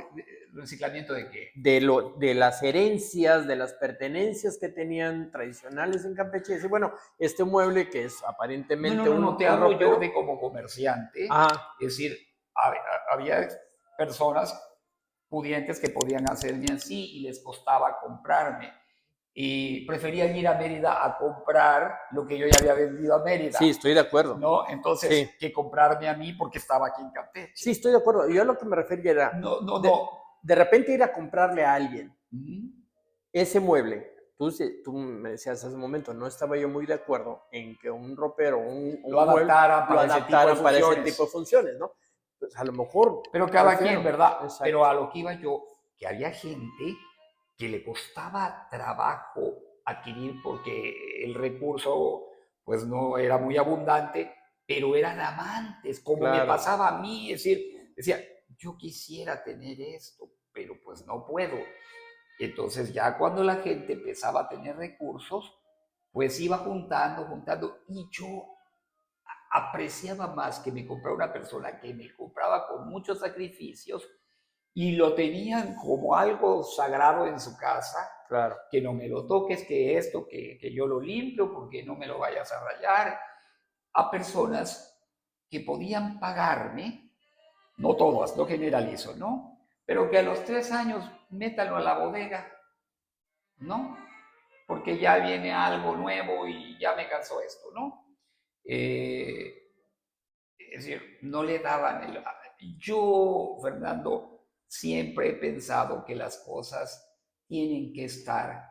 ¿reciclamiento de qué? De las herencias, de las pertenencias que tenían tradicionales en Campeche. Dice, bueno, este mueble que es aparentemente No, te hablo ropero. yo de como comerciante. Ah. Es decir, había personas pudientes que podían hacerme así y les costaba comprarme. Y preferían ir a Mérida a comprar lo que yo ya había vendido a Mérida. Sí, estoy de acuerdo. ¿No? Entonces, sí. que comprarme a mí porque estaba aquí en Campeche. Sí, estoy de acuerdo. Yo a lo que me refería era, de repente ir a comprarle a alguien ese mueble. Tú me decías hace un momento, no estaba yo muy de acuerdo en que un ropero, un lo adaptaran para ese tipo de funciones, ¿no? Pues a lo mejor... Pero cada quien, ¿verdad? Exacto. Pero a lo que iba yo, que había gente que le costaba trabajo adquirir porque el recurso pues no era muy abundante, pero eran amantes, como me pasaba a mí, es decir, decía, yo quisiera tener esto, pero pues no puedo. Entonces ya cuando la gente empezaba a tener recursos, pues iba juntando, y yo apreciaba más que me comprara una persona que me compraba con muchos sacrificios y lo tenían como algo sagrado en su casa. Claro. Que no me lo toques, que esto, que yo lo limpio, porque no me lo vayas a rayar. A personas que podían pagarme, no todas, no generalizo, ¿no? Pero que a los 3 años métalo a la bodega, ¿no? Porque ya viene algo nuevo y ya me cansó esto, ¿no? Es decir, no le daban el... Yo, Fernando, siempre he pensado que las cosas tienen que estar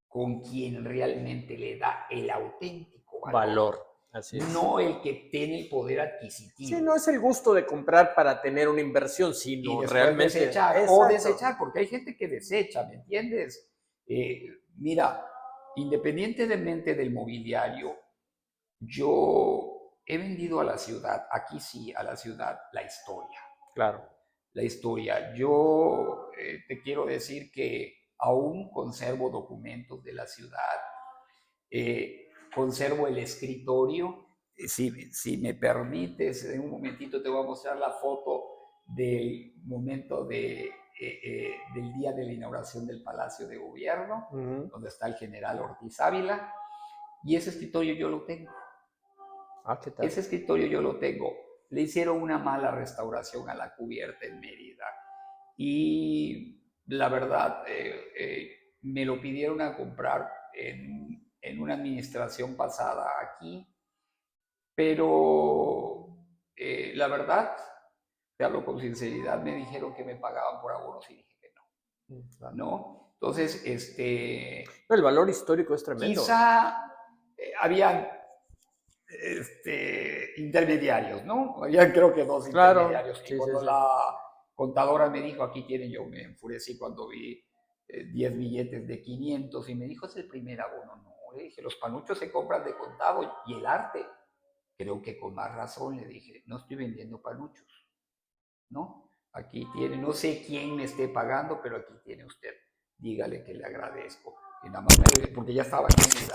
con quien realmente le da el auténtico valor. Así es. No el que tiene el poder adquisitivo. Sí, no es el gusto de comprar para tener una inversión, sino y después realmente desechar. Exacto. O desechar, porque hay gente que desecha, ¿me entiendes? Mira, independientemente del mobiliario, yo he vendido a la ciudad, aquí sí, a la ciudad, la historia. Claro. La historia. Yo te quiero decir que aún conservo documentos de la ciudad, conservo el escritorio. Si me permites, en un momentito te voy a mostrar la foto del momento del día de la inauguración del Palacio de Gobierno, donde está el general Ortiz Ávila, y ese escritorio yo lo tengo. ¿Qué tal? Ese escritorio yo lo tengo. Le hicieron una mala restauración a la cubierta en Mérida y la verdad me lo pidieron a comprar en una administración pasada aquí, pero la verdad, te hablo con sinceridad, me dijeron que me pagaban por abonos y dije que no. Claro. ¿No? Entonces, El valor histórico es tremendo. Quizá habían intermediarios, ¿no? Había creo que 2 intermediarios. Sí, y cuando sí. la contadora me dijo, aquí tienen, yo me enfurecí cuando vi 10 billetes de 500 y me dijo, es el primer abono. No, le dije, los panuchos se compran de contado y el arte. Creo que con más razón le dije, no estoy vendiendo panuchos, ¿no? Aquí tiene, no sé quién me esté pagando, pero aquí tiene usted. Dígale que le agradezco. Y nada más porque ya estaba aquí en el.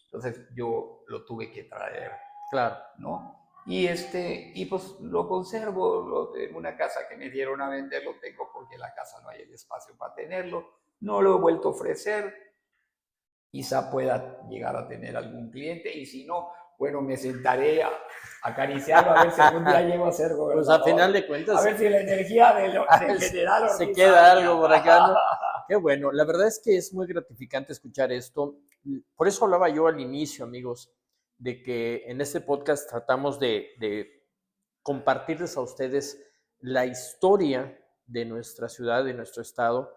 Entonces yo lo tuve que traer. Claro. ¿No? Y pues lo conservo en una casa que me dieron a vender, lo tengo porque en la casa no hay el espacio para tenerlo. No lo he vuelto a ofrecer. Quizá pueda llegar a tener algún cliente y si no, bueno, me sentaré a acariciarlo a ver si algún día llego a ser gobernador. Pues a final de cuentas. A ver si la energía del general Ortiz se queda algo por acá, ¿no? Qué bueno. La verdad es que es muy gratificante escuchar esto. Por eso hablaba yo al inicio, amigos, de que en este podcast tratamos de compartirles a ustedes la historia de nuestra ciudad, de nuestro estado,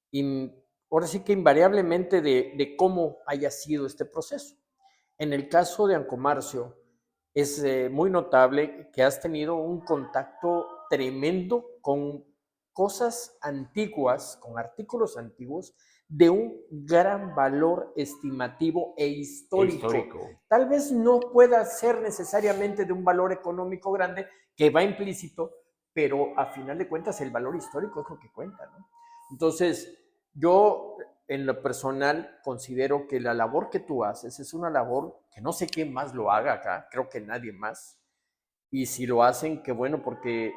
y ahora sí que invariablemente de cómo haya sido este proceso. En el caso de Ancomarcio, es muy notable que has tenido un contacto tremendo con cosas antiguas, con artículos antiguos, de un gran valor estimativo e histórico. Tal vez no pueda ser necesariamente de un valor económico grande, que va implícito, pero a final de cuentas el valor histórico es lo que cuenta, ¿no? Entonces, yo en lo personal considero que la labor que tú haces es una labor que no sé quién más lo haga acá, creo que nadie más. Y si lo hacen, qué bueno, porque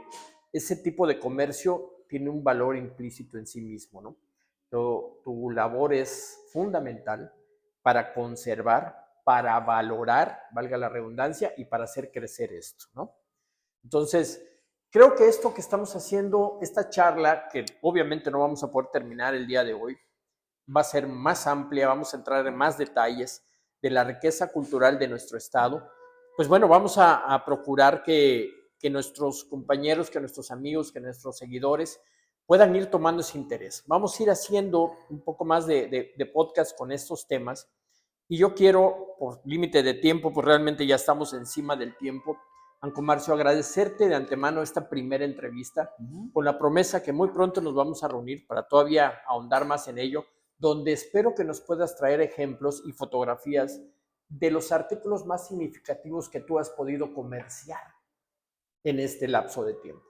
ese tipo de comercio tiene un valor implícito en sí mismo, ¿no? Tu labor es fundamental para conservar, para valorar, valga la redundancia, y para hacer crecer esto, ¿no? Entonces, creo que esto que estamos haciendo, esta charla, que obviamente no vamos a poder terminar el día de hoy, va a ser más amplia, vamos a entrar en más detalles de la riqueza cultural de nuestro estado. Pues bueno, vamos a procurar que nuestros compañeros, que nuestros amigos, que nuestros seguidores puedan ir tomando ese interés. Vamos a ir haciendo un poco más de podcast con estos temas y yo quiero, por límite de tiempo, pues realmente ya estamos encima del tiempo, Ancomarcio, agradecerte de antemano esta primera entrevista, con la promesa que muy pronto nos vamos a reunir para todavía ahondar más en ello, donde espero que nos puedas traer ejemplos y fotografías de los artículos más significativos que tú has podido comerciar en este lapso de tiempo.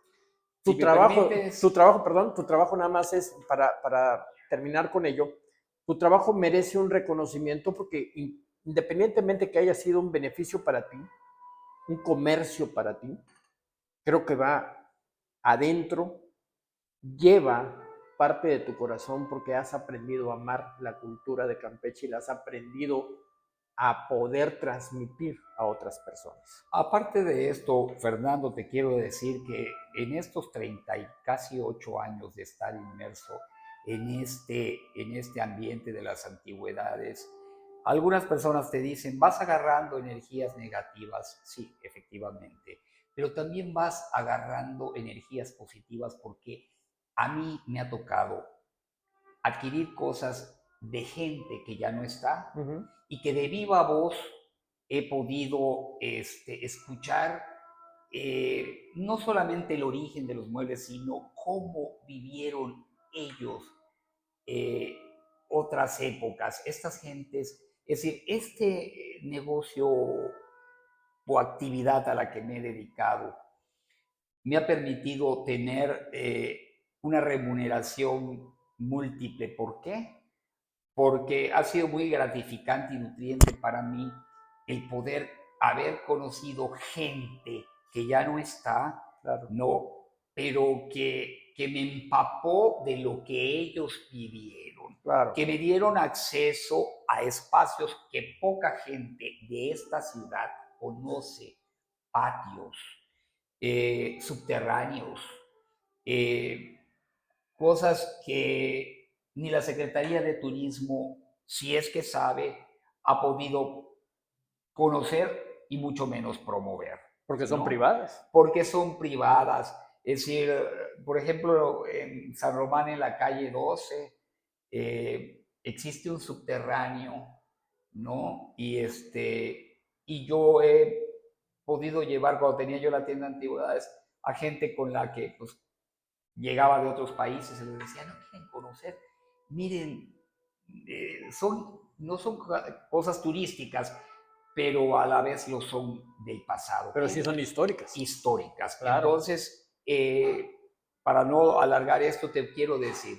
Tu trabajo nada más es, para terminar con ello, tu trabajo merece un reconocimiento porque independientemente que haya sido un beneficio para ti, un comercio para ti, creo que va adentro, lleva parte de tu corazón porque has aprendido a amar la cultura de Campeche y la has aprendido a poder transmitir a otras personas. Aparte de esto, Fernando, te quiero decir que en estos 30 y casi 8 años de estar inmerso en este ambiente de las antigüedades, algunas personas te dicen, vas agarrando energías negativas, sí, efectivamente, pero también vas agarrando energías positivas porque a mí me ha tocado adquirir cosas de gente que ya no está y que de viva voz he podido escuchar no solamente el origen de los muebles, sino cómo vivieron ellos otras épocas, estas gentes. Es decir, este negocio o actividad a la que me he dedicado me ha permitido tener una remuneración múltiple. ¿Por qué? Porque ha sido muy gratificante y nutriente para mí el poder haber conocido gente que ya no está, Claro. ¿no? pero que me empapó de lo que ellos vivieron, Claro. que me dieron acceso a espacios que poca gente de esta ciudad conoce, patios, subterráneos, eh, cosas que ni la Secretaría de Turismo, si es que sabe, ha podido conocer y mucho menos promover. Porque son ¿no? privadas. Porque son privadas. Es decir, por ejemplo, en San Román, en la calle 12, existe un subterráneo, ¿no? Y yo he podido llevar, cuando tenía yo la tienda de antigüedades, a gente con la que pues, llegaba de otros países y les decía, no quieren conocer, miren, no son cosas turísticas, pero a la vez lo son del pasado. Pero sí son históricas. Históricas. Claro. Entonces, para no alargar esto, te quiero decir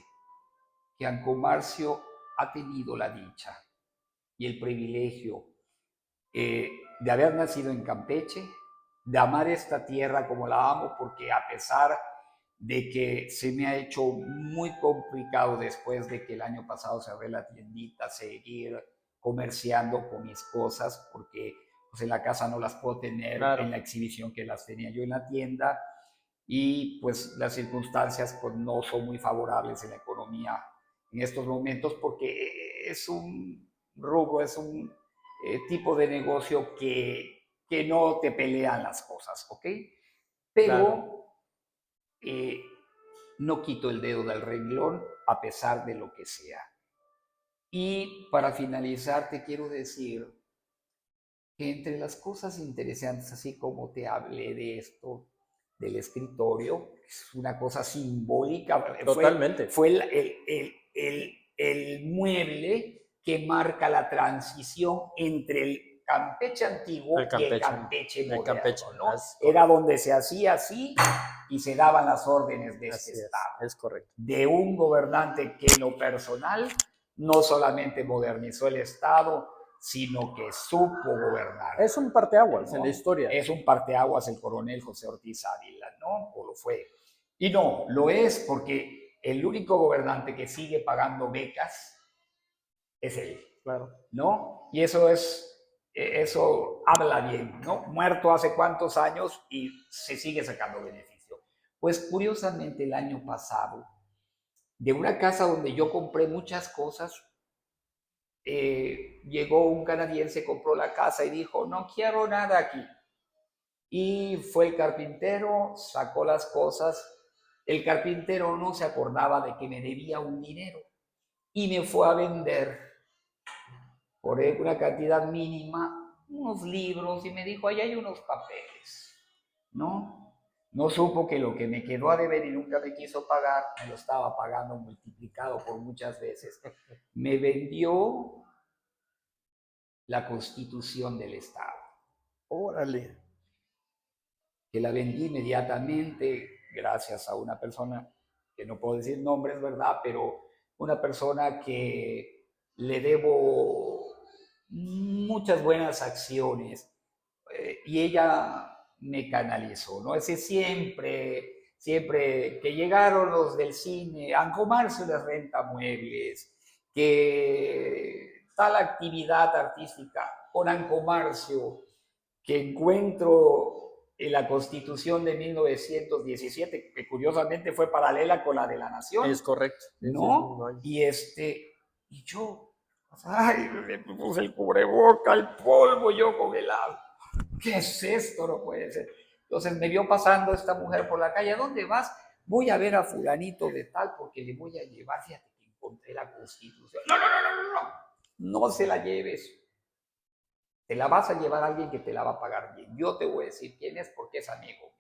que Ancomarcio ha tenido la dicha y el privilegio de haber nacido en Campeche, de amar esta tierra como la amo, porque a pesar de que se me ha hecho muy complicado después de que el año pasado cerré la tiendita, seguir comerciando con mis cosas, porque pues, en la casa no las puedo tener Claro. en la exhibición que las tenía yo en la tienda, y pues las circunstancias pues, no son muy favorables en la economía en estos momentos, porque es un rubro, es un tipo de negocio que no te pelean las cosas, ¿ok? Pero Claro. No quito el dedo del renglón a pesar de lo que sea. Y para finalizar, te quiero decir que entre las cosas interesantes, así como te hablé de esto, del escritorio, es una cosa simbólica. Totalmente. Fue el mueble que marca la transición entre el Campeche antiguo y el Campeche moderno. Campeche, ¿no? Era donde se hacía así y se daban las órdenes de este estado. Es correcto. De un gobernante que en lo personal no solamente modernizó el estado, sino que supo gobernar. Es un parteaguas, ¿no? En la historia. Es un parteaguas el coronel José Ortiz Ávila, ¿no? O lo fue. Y no, lo es porque el único gobernante que sigue pagando becas es él. Claro. ¿No? Y eso habla bien, ¿no? Muerto hace cuántos años y se sigue sacando beneficio. Pues curiosamente el año pasado, de una casa donde yo compré muchas cosas, llegó un canadiense, compró la casa y dijo, no quiero nada aquí. Y fue el carpintero, sacó las cosas. El carpintero no se acordaba de que me debía un dinero y me fue a vender por una cantidad mínima unos libros y me dijo, ahí hay unos papeles, ¿no? No supo que lo que me quedó a deber y nunca me quiso pagar, me lo estaba pagando multiplicado por muchas veces. Me vendió la Constitución del Estado. Órale. Que la vendí inmediatamente gracias a una persona, que no puedo decir nombres, ¿verdad? Pero una persona que le debo muchas buenas acciones y ella me canalizó, ¿no? Ese siempre que llegaron los del cine, Ancomarcio les renta muebles, que tal actividad artística con Ancomarcio, que encuentro en la Constitución de 1917, que curiosamente fue paralela con la de la Nación. Es correcto. ¿No? Y yo, ay, me puse el cubreboca, el polvo, yo con el agua. ¿Qué es esto? No puede ser. Entonces me vio pasando esta mujer por la calle. ¿A dónde vas? Voy a ver a fulanito de tal porque le voy a llevar. Fíjate que encontré la Constitución. No se la lleves. Te la vas a llevar a alguien que te la va a pagar bien. Yo te voy a decir quién es porque es amigo.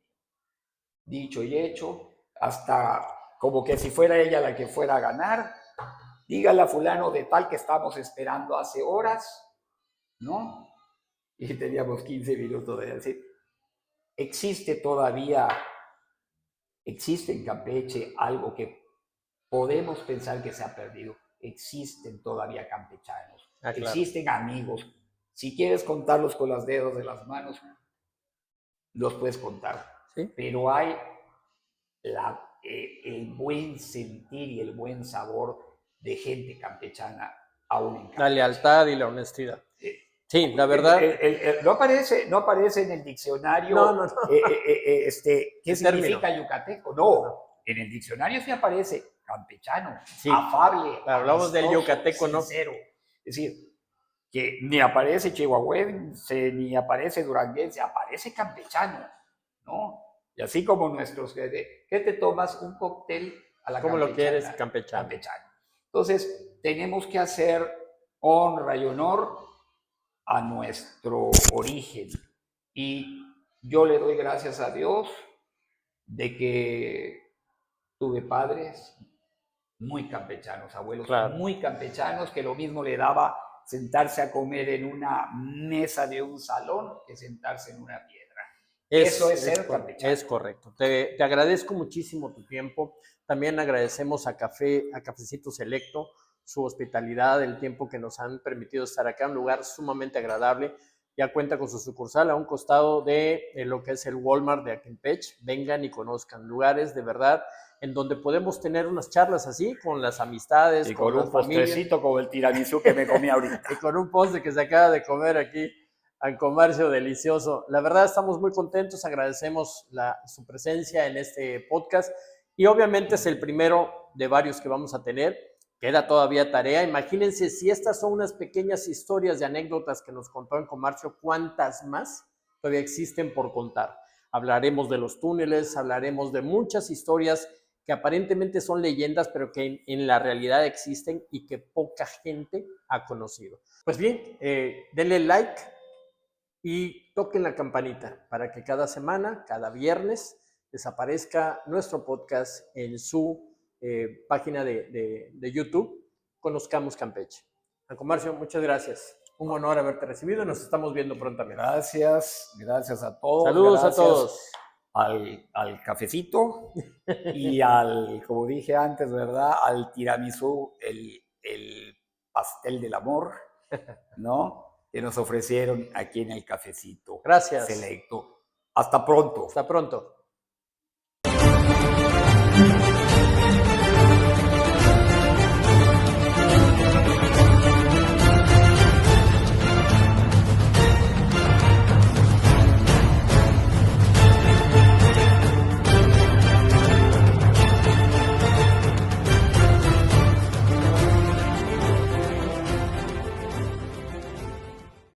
Dicho y hecho, hasta como que si fuera ella la que fuera a ganar. Dígale a fulano de tal que estamos esperando hace horas, ¿no? Y teníamos 15 minutos de decir, existe en Campeche algo que podemos pensar que se ha perdido. Existen todavía campechanos, claro. Existen amigos. Si quieres contarlos con los dedos de las manos, los puedes contar. ¿Sí? Pero hay el buen sentir y el buen sabor de gente campechana aún en La Campeche. lealtad y la honestidad. Sí, la verdad. No aparece en el diccionario No. ¿qué ¿Qué significa término? yucateco? No, en el diccionario sí aparece campechano, Sí. afable, Hablamos del amistoso, yucateco, ¿no? sincero. Es decir, que ni aparece chihuahuense, ni aparece duranguense, aparece campechano, ¿no? Y así como nuestros, ¿qué te tomas? Un cóctel a la ¿Cómo campechana. lo quieres, campechano? Entonces, tenemos que hacer honra y honor a nuestro origen. Y yo le doy gracias a Dios de que tuve padres muy campechanos, abuelos Claro. muy campechanos, que lo mismo le daba sentarse a comer en una mesa de un salón que sentarse en una piedra. Eso es ser campechano. Es correcto. Te agradezco muchísimo tu tiempo. También agradecemos a Cafecito Selecto su hospitalidad, el tiempo que nos han permitido estar acá, un lugar sumamente agradable. Ya cuenta con su sucursal a un costado de lo que es el Walmart de Campeche. Vengan y conozcan lugares de verdad en donde podemos tener unas charlas así con las amistades, Y con las un postrecito familias. como el tiramisú que me comí ahorita. Y con un postre que se acaba de comer aquí al comercio delicioso. La verdad estamos muy contentos, agradecemos su presencia en este podcast y obviamente es el primero de varios que vamos a tener. Queda todavía tarea. Imagínense si estas son unas pequeñas historias de anécdotas que nos contó en Comercio, ¿cuántas más todavía existen por contar? Hablaremos de los túneles, hablaremos de muchas historias que aparentemente son leyendas, pero que en la realidad existen y que poca gente ha conocido. Pues bien, denle like y toquen la campanita para que cada semana, cada viernes, les aparezca nuestro podcast en su página de YouTube, Conozcamos Campeche. San Comercio, muchas gracias. Un honor haberte recibido y nos estamos viendo prontamente. Gracias a todos. Saludos gracias a todos. Al cafecito y al, como dije antes, ¿verdad? Al tiramisú, el pastel del amor, ¿no? Que nos ofrecieron aquí en el Cafecito Gracias. Selecto. Hasta pronto. Hasta pronto.